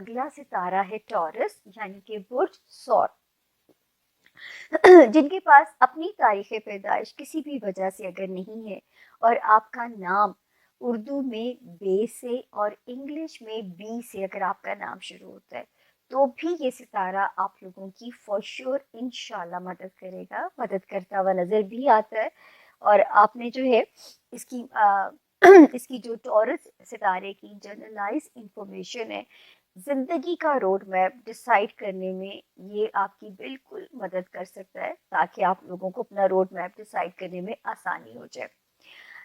اگلا ستارہ ہے ٹورس یعنی کہ برج سور، جن کے پاس اپنی تاریخ پیدائش کسی بھی وجہ سے اگر نہیں ہے اور آپ کا نام اردو میں بے سے اور انگلش میں بی سے اگر آپ کا نام شروع ہوتا ہے تو بھی یہ ستارہ آپ لوگوں کی فور شیور انشاءاللہ مدد کرے گا، مدد کرتا ہوا نظر بھی آتا ہے۔ اور آپ نے جو ہے اس کی اس کی جو ٹورس ستارے کی جنرلائز انفارمیشن ہے، زندگی کا روڈ میپ ڈیسائیڈ کرنے میں یہ آپ کی بالکل مدد کر سکتا ہے تاکہ آپ لوگوں کو اپنا روڈ میپ ڈیسائیڈ کرنے میں آسانی ہو جائے۔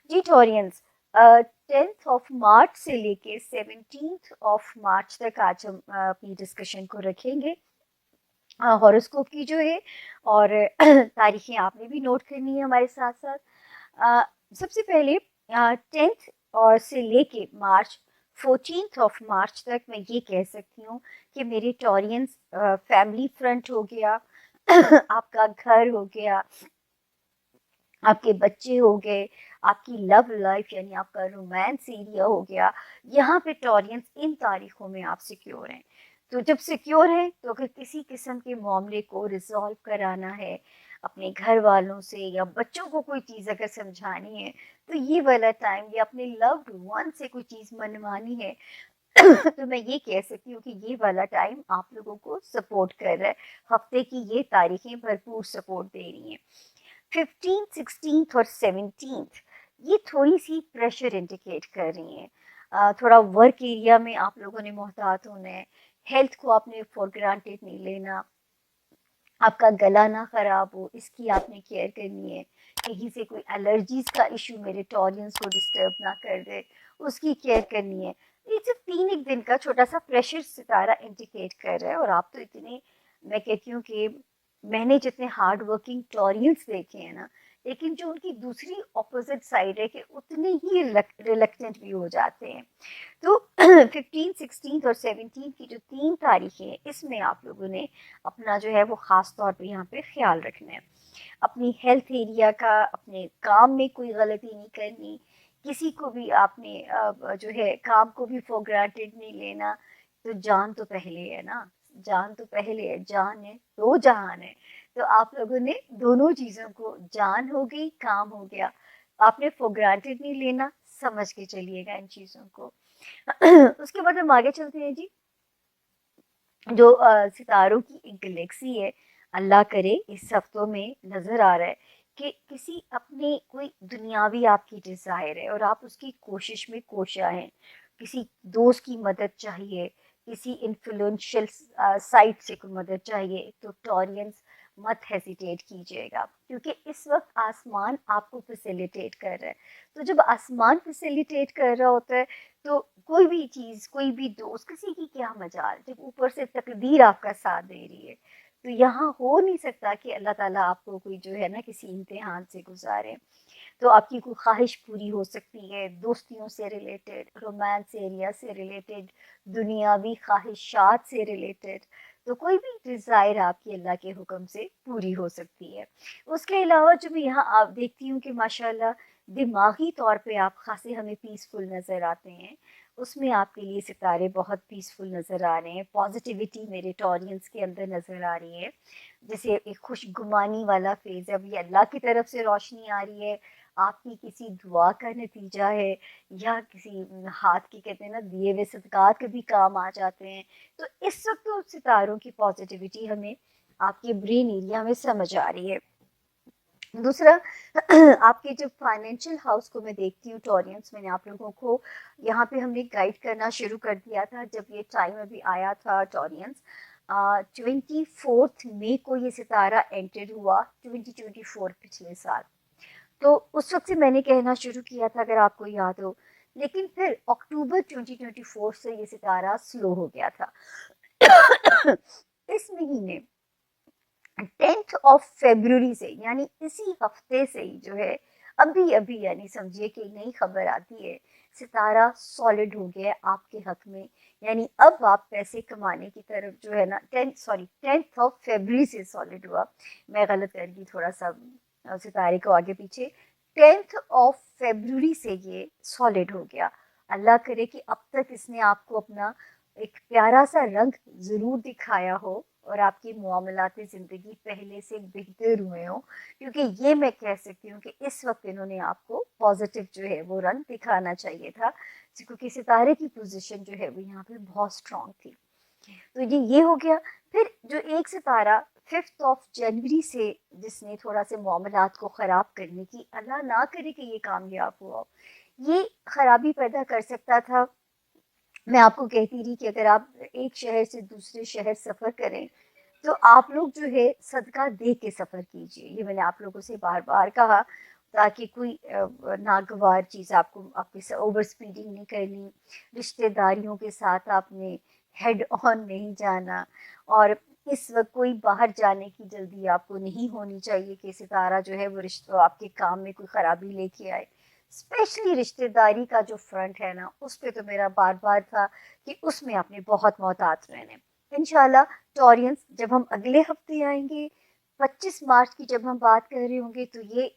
جی ٹورینز، 10th آف مارچ سے لے کے 17th آف مارچ تک آج ہم اپنی ڈسکشن کو رکھیں گے ہاروسکوپ کی جو ہے، اور تاریخیں آپ نے بھی نوٹ کرنی ہے ہمارے ساتھ ساتھ۔ سب سے پہلے 10th اور سے لے کے مارچ 14th آف مارچ تک میں یہ کہہ سکتی ہوں کہ میرے ٹورینز فیملی فرنٹ ہو گیا، آپ کا گھر ہو گیا، آپ کے بچے ہو گئے، آپ کی لو لائف یعنی آپ کا رومانس ایریا ہو گیا، یہاں پہ ٹورینز ان تاریخوں میں آپ سیکیور ہیں۔ تو جب سیکیور ہیں تو اگر کسی قسم کے معاملے کو ریزالو کرانا ہے اپنے گھر والوں سے یا بچوں کو کوئی چیز اگر سمجھانی ہے تو یہ والا ٹائم، یا اپنے لوڈ ون سے کوئی چیز منوانی ہے تو میں یہ کہہ سکتی ہوں کہ یہ والا ٹائم آپ لوگوں کو سپورٹ کر رہا ہے، ہفتے کی یہ تاریخیں بھرپور سپورٹ دے رہی ہیں۔ 15th 16th اور 17th یہ تھوڑی سی پریشر انڈیکیٹ کر رہی ہیں، تھوڑا ورک ایریا میں آپ لوگوں نے محتاط ہونا ہے، ہیلتھ کو آپ نے فور گرانٹیڈ نہیں لینا، آپ کا گلا نہ خراب ہو اس کی آپ نے کیئر کرنی ہے، کہیں سے کوئی الرجیز کا ایشو میرے ٹورینز کو ڈسٹرب نہ کر دے اس کی کیئر کرنی ہے۔ یہ صرف 3 دن کا چھوٹا سا پریشر ستارہ انڈیکیٹ کر رہا ہے، اور آپ تو اتنے، میں کہتی ہوں کہ میں نے جتنے ہارڈ ورکنگ ٹورینز دیکھے ہیں نا، لیکن جو ان کی دوسری اپوزٹ سائڈ ہے کہ اتنے ہی ریلکٹنٹ بھی ہو جاتے ہیں۔ تو 15 16 اور 17 کی جو 3 تاریخیں ہیں اس میں آپ لوگوں نے اپنا جو ہے وہ خاص طور پہ یہاں پہ خیال رکھنا ہے، اپنی ہیلتھ ایریا کا، اپنے کام میں کوئی غلطی نہیں کرنی، کسی کو بھی آپ نے جو ہے کام کو بھی فور گرانٹیڈ نہیں لینا۔ تو جان تو پہلے ہے نا، جان تو پہلے ہے، جان ہے تو جہان ہے، تو آپ لوگوں نے دونوں چیزوں کو، جان ہو گئی کام ہو گیا، آپ نے فور گرانٹیڈ نہیں لینا، سمجھ کے چلیے گا ان چیزوں کو۔ اس کے بعد ہم آگے چلتے ہیں جی، جو ستاروں کی ایک گلیکسی ہے، اللہ کرے اس ہفتوں میں نظر آ رہا ہے کہ کسی اپنے کوئی دنیاوی آپ کی ڈیزائر ہے اور آپ اس کی کوشش میں کوشاں ہیں، کسی دوست کی مدد چاہیے، کسی انفلوئنشل سائٹ سے کوئی مدد چاہیے، تو ٹورینز مت ہیزیٹیٹ کیجیے گا، کیونکہ اس وقت آسمان آپ کو فیسیلیٹیٹ کر رہا ہے۔ تو جب آسمان فیسیلیٹیٹ کر رہا ہوتا ہے تو کوئی بھی چیز، کوئی بھی دوست، کسی کی کیا مجال، جب اوپر سے تقدیر آپ کا ساتھ دے رہی ہے تو یہاں ہو نہیں سکتا کہ اللہ تعالیٰ آپ کو کوئی جو ہے نا کسی امتحان سے گزارے۔ تو آپ کی کوئی خواہش پوری ہو سکتی ہے، دوستیوں سے ریلیٹڈ، رومانس ایریا سے ریلیٹڈ، دنیاوی خواہشات سے ریلیٹڈ، تو کوئی بھی ڈیزائر آپ کی اللہ کے حکم سے پوری ہو سکتی ہے۔ اس کے علاوہ جو میں یہاں آپ دیکھتی ہوں کہ ماشاءاللہ دماغی طور پہ آپ خاصے ہمیں پیسفل نظر آتے ہیں، اس میں آپ کے لیے ستارے بہت پیسفل نظر آ رہے ہیں، پازیٹیوٹی میرے ٹورینز کے اندر نظر آ رہی ہے، جیسے ایک خوش گمانی والا فیز ہے، اب یہ اللہ کی طرف سے روشنی آ رہی ہے، آپ کی کسی دعا کا نتیجہ ہے، یا کسی ہاتھ کی کہتے ہیں نا دیے ہوئے صدقات کے بھی کام آ جاتے ہیں۔ تو اس وقت تو ستاروں کی پازیٹیوٹی ہمیں آپ کے برین ایریا میں سمجھ آ رہی ہے۔ دوسرا، آپ کے جو فائنینشیل ہاؤس کو میں دیکھتی ہوں ٹورینز، میں نے آپ لوگوں کو یہاں پہ ہم نے گائیڈ کرنا شروع کر دیا تھا جب یہ ٹائم ابھی آیا تھا ٹورینز، 24 مئی کو یہ ستارہ انٹر ہوا 2024 پچھلے سال، تو اس وقت سے میں نے کہنا شروع کیا تھا اگر آپ کو یاد ہو، لیکن پھر اکتوبر 2024 سے یہ ستارہ سلو ہو گیا تھا۔ اس مہینے 10th آف فیبروری سے یعنی اسی ہفتے سے ہی جو ہے ابھی یعنی سمجھیے کہ نئی خبر آتی ہے، ستارہ سالڈ ہو گیا ہے آپ کے حق میں، یعنی اب آپ پیسے کمانے کی طرف جو ہے نا 10th آف فیبروری سے سالڈ ہوا، میں غلط کر گئی تھوڑا سا ستارے کو آگے پیچھے، 10th آف فیبروری سے یہ سالڈ ہو گیا۔ اللہ کرے کہ اب تک اس نے آپ کو اپنا ایک پیارا سا رنگ ضرور دکھایا ہو اور آپ کی معاملات زندگی پہلے سے بہتر ہوئے ہوں، کیونکہ یہ میں کہہ سکتی ہوں کہ اس وقت انہوں نے آپ کو پازیٹیو جو ہے وہ رنگ دکھانا چاہیے تھا، کیونکہ ستارے کی پوزیشن جو ہے وہ یہاں پہ بہت اسٹرانگ تھی۔ تو یہ ہو گیا۔ پھر جو ایک ستارہ 5 جنوری سے جس نے تھوڑا سے معاملات کو خراب کرنے کی، اللہ نہ کرے کہ یہ کامیاب ہوا، یہ خرابی پیدا کر سکتا تھا۔ میں آپ کو کہتی رہی کہ اگر آپ ایک شہر سے دوسرے شہر سفر کریں تو آپ لوگ جو ہے صدقہ دے کے سفر کیجئے، یہ میں نے آپ لوگوں سے بار بار کہا، تاکہ کوئی ناگوار چیز آپ کو، آپ کی اوور سپیڈنگ نہیں کرنی، رشتہ داریوں کے ساتھ آپ نے ہیڈ آن نہیں جانا، اور اس وقت کوئی باہر جانے کی جلدی آپ کو نہیں ہونی چاہیے کہ ستارہ جو ہے وہ رشتہ آپ کے کام میں کوئی خرابی لے کے آئے۔ اسپیشلی رشتہ داری کا جو فرنٹ ہے نا، اس پہ تو میرا بار بار تھا کہ اس میں آپ نے بہت محتاط رہنا ہے۔ انشاءاللہ ٹورینس، جب ہم اگلے ہفتے آئیں گے 25 مارچ کی، جب ہم بات کر رہے ہوں گے، تو یہ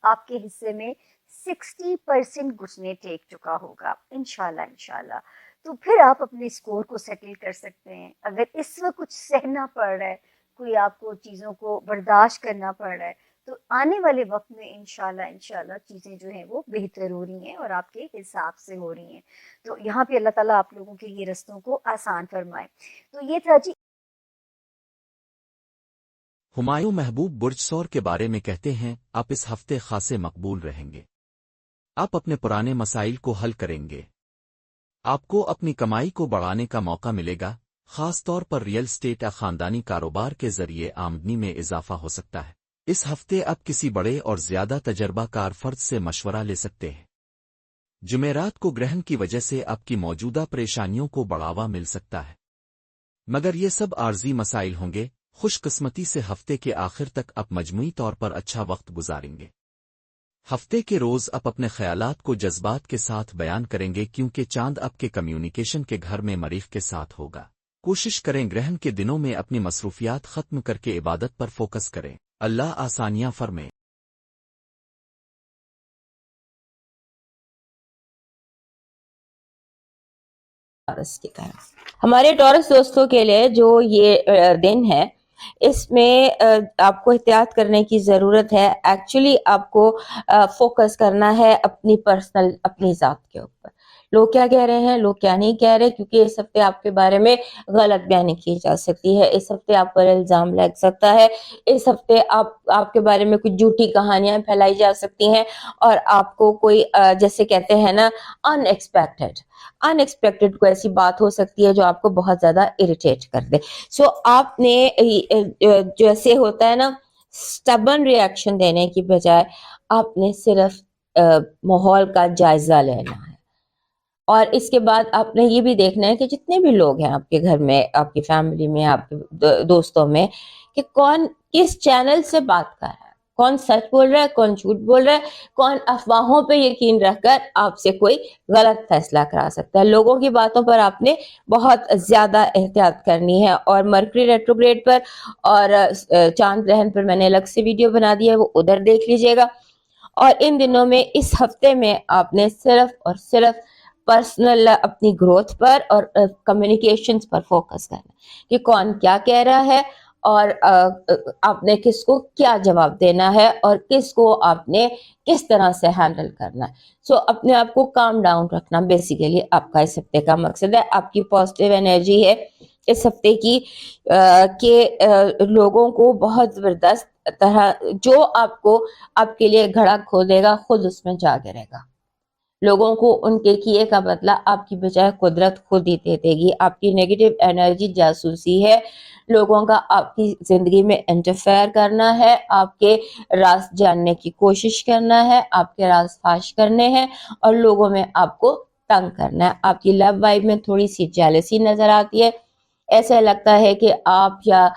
آپ کے حصے میں 60% گھسنے ٹیک چکا ہوگا انشاءاللہ انشاءاللہ۔ تو پھر آپ اپنے اسکور کو سیٹل کر سکتے ہیں۔ اگر اس وقت کچھ سہنا پڑ رہا ہے، کوئی آپ کو چیزوں کو برداشت کرنا پڑ رہا ہے، تو آنے والے وقت میں انشاءاللہ چیزیں جو ہیں وہ بہتر ہو رہی ہیں اور آپ کے حساب سے ہو رہی ہیں۔ تو یہاں پہ اللہ تعالیٰ آپ لوگوں کے لیے رستوں کو آسان فرمائے۔ تو یہ تھا جی۔ ہمایوں محبوب برج سور کے بارے میں کہتے ہیں، آپ اس ہفتے خاصے مقبول رہیں گے۔ آپ اپنے پرانے مسائل کو حل کریں گے۔ آپ کو اپنی کمائی کو بڑھانے کا موقع ملے گا، خاص طور پر ریئل اسٹیٹ یا خاندانی کاروبار کے ذریعے آمدنی میں اضافہ ہو سکتا ہے۔ اس ہفتے آپ کسی بڑے اور زیادہ تجربہ کار فرد سے مشورہ لے سکتے ہیں۔ جمعرات کو گرہن کی وجہ سے آپ کی موجودہ پریشانیوں کو بڑھاوا مل سکتا ہے، مگر یہ سب عارضی مسائل ہوں گے۔ خوش قسمتی سے ہفتے کے آخر تک آپ مجموعی طور پر اچھا وقت گزاریں گے۔ ہفتے کے روز آپ اپنے خیالات کو جذبات کے ساتھ بیان کریں گے، کیونکہ چاند آپ کے کمیونیکیشن کے گھر میں مریخ کے ساتھ ہوگا۔ کوشش کریں گرہن کے دنوں میں اپنی مصروفیات ختم کر کے عبادت پر فوکس کریں۔ اللہ آسانیاں فرمائے۔ ٹورس کی طرح ہمارے ٹورس دوستوں کے لیے جو یہ دن ہے، اس میں آپ کو احتیاط کرنے کی ضرورت ہے۔ ایکچولی آپ کو فوکس کرنا ہے اپنی پرسنل، اپنی ذات کے اوپر۔ لوگ کیا کہہ رہے ہیں، لوگ کیا نہیں کہہ رہے، کیونکہ اس ہفتے آپ کے بارے میں غلط بیانی کی جا سکتی ہے، اس ہفتے آپ پر الزام لگ سکتا ہے، اس ہفتے آپ کے بارے میں کچھ جھوٹی کہانیاں پھیلائی جا سکتی ہیں، اور آپ کو کوئی جیسے کہتے ہیں نا ان ایکسپیکٹڈ کوئی ایسی بات ہو سکتی ہے جو آپ کو بہت زیادہ اریٹیٹ کر دے۔ سو آپ نے جیسے ہوتا ہے نا سٹبن ریئیکشن دینے کی بجائے آپ نے صرف ماحول کا جائزہ لینا ہے، اور اس کے بعد آپ نے یہ بھی دیکھنا ہے کہ جتنے بھی لوگ ہیں آپ کے گھر میں، آپ کی فیملی میں، آپ کے دوستوں میں، کہ کون کس چینل سے بات کر رہا ہے، کون سچ بول رہا ہے، کون جھوٹ بول رہا ہے، کون افواہوں پہ یقین رکھ کر آپ سے کوئی غلط فیصلہ کرا سکتا ہے۔ لوگوں کی باتوں پر آپ نے بہت زیادہ احتیاط کرنی ہے، اور مرکری ریٹروگریڈ پر اور چاند گرہن پر میں نے الگ سے ویڈیو بنا دیا ہے، وہ ادھر دیکھ لیجئے گا۔ اور ان دنوں میں، اس ہفتے میں آپ نے صرف اور صرف پرسنل اپنی گروتھ پر اور کمیونیکیشنز پر فوکس کرنا کہ کون کیا کہہ رہا ہے، اور آپ نے کس کو کیا جواب دینا ہے، اور کس کو آپ نے کس طرح سے ہینڈل کرنا ہے۔ سو اپنے آپ کو کام ڈاؤن رکھنا بیسیکلی آپ کا اس ہفتے کا مقصد ہے۔ آپ کی پازیٹیو انرجی ہے اس ہفتے کی کہ لوگوں کو بہت زبردست طرح جو آپ کو آپ کے لیے گھڑا کھودے گا، خود اس میں جا گرے گا۔ لوگوں کو ان کے کیے کا بدلہ آپ کی بجائے قدرت خود ہی دے دے گی۔ آپ کی نیگیٹو انرجی جاسوسی ہے، لوگوں کا آپ کی زندگی میں انٹرفیئر کرنا ہے، آپ کے راز جاننے کی کوشش کرنا ہے، آپ کے راز فاش کرنے ہیں، اور لوگوں میں آپ کو تنگ کرنا ہے۔ آپ کی لو وائب میں تھوڑی سی جیلسی نظر آتی ہے، ایسا لگتا ہے کہ آپ یا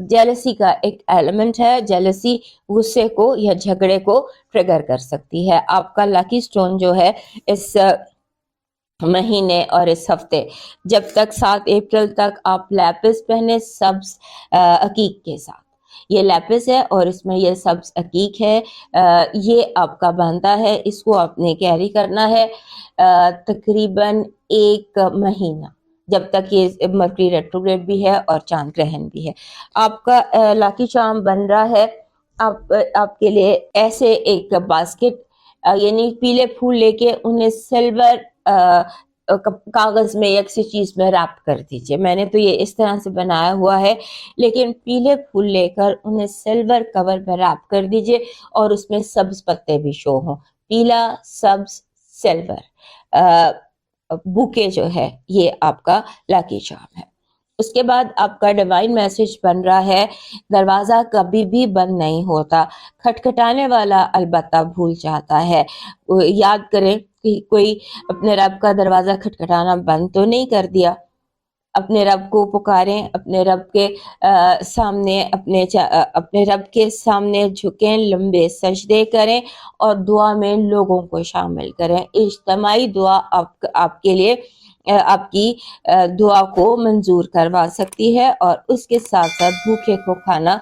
جیلسی کا ایک ایلیمنٹ ہے، جیلسی غصے کو یا جھگڑے کو ٹریگر کر سکتی ہے۔ آپ کا لکی سٹون جو ہے اس مہینے اور اس ہفتے، جب تک 7 اپریل تک آپ لیپس پہنے سبز عقیق کے ساتھ، یہ لیپس ہے اور اس میں یہ سبز عقیق ہے، یہ آپ کا بنتا ہے، اس کو آپ نے کیری کرنا ہے تقریباً 1 مہینہ۔ جب تک یہ مرکری ریٹروگریڈ بھی ہے اور چاند گرہن بھی ہے. آپ کا لاکی چارم بن رہا ہے آپ کے لیے ایسے ایک باسکٹ، یعنی پیلے پھول لے کے انہیں سلور کاغذ میں یا کسی چیز میں ریپ کر دیجئے. میں نے تو یہ اس طرح سے بنایا ہوا ہے، لیکن پیلے پھول لے کر انہیں سلور کور میں ریپ کر دیجئے اور اس میں سبز پتے بھی شو ہوں. پیلا، سبز، سلور بوکے جو ہے یہ آپ کا لاکی چارم ہے. اس کے بعد آپ کا ڈیوائن میسج بن رہا ہے، دروازہ کبھی بھی بند نہیں ہوتا، کھٹکھٹانے والا البتہ بھول جاتا ہے. یاد کریں کہ کوئی اپنے رب کا دروازہ کھٹکھٹانا بند تو نہیں کر دیا. اپنے رب کو پکاریں، اپنے رب کے سامنے اپنے رب کے سامنے جھکیں، لمبے سجدے کریں اور دعا میں لوگوں کو شامل کریں. اجتماعی دعا آپ کے لیے آپ کی دعا کو منظور کروا سکتی ہے، اور اس کے ساتھ ساتھ بھوکے کو کھانا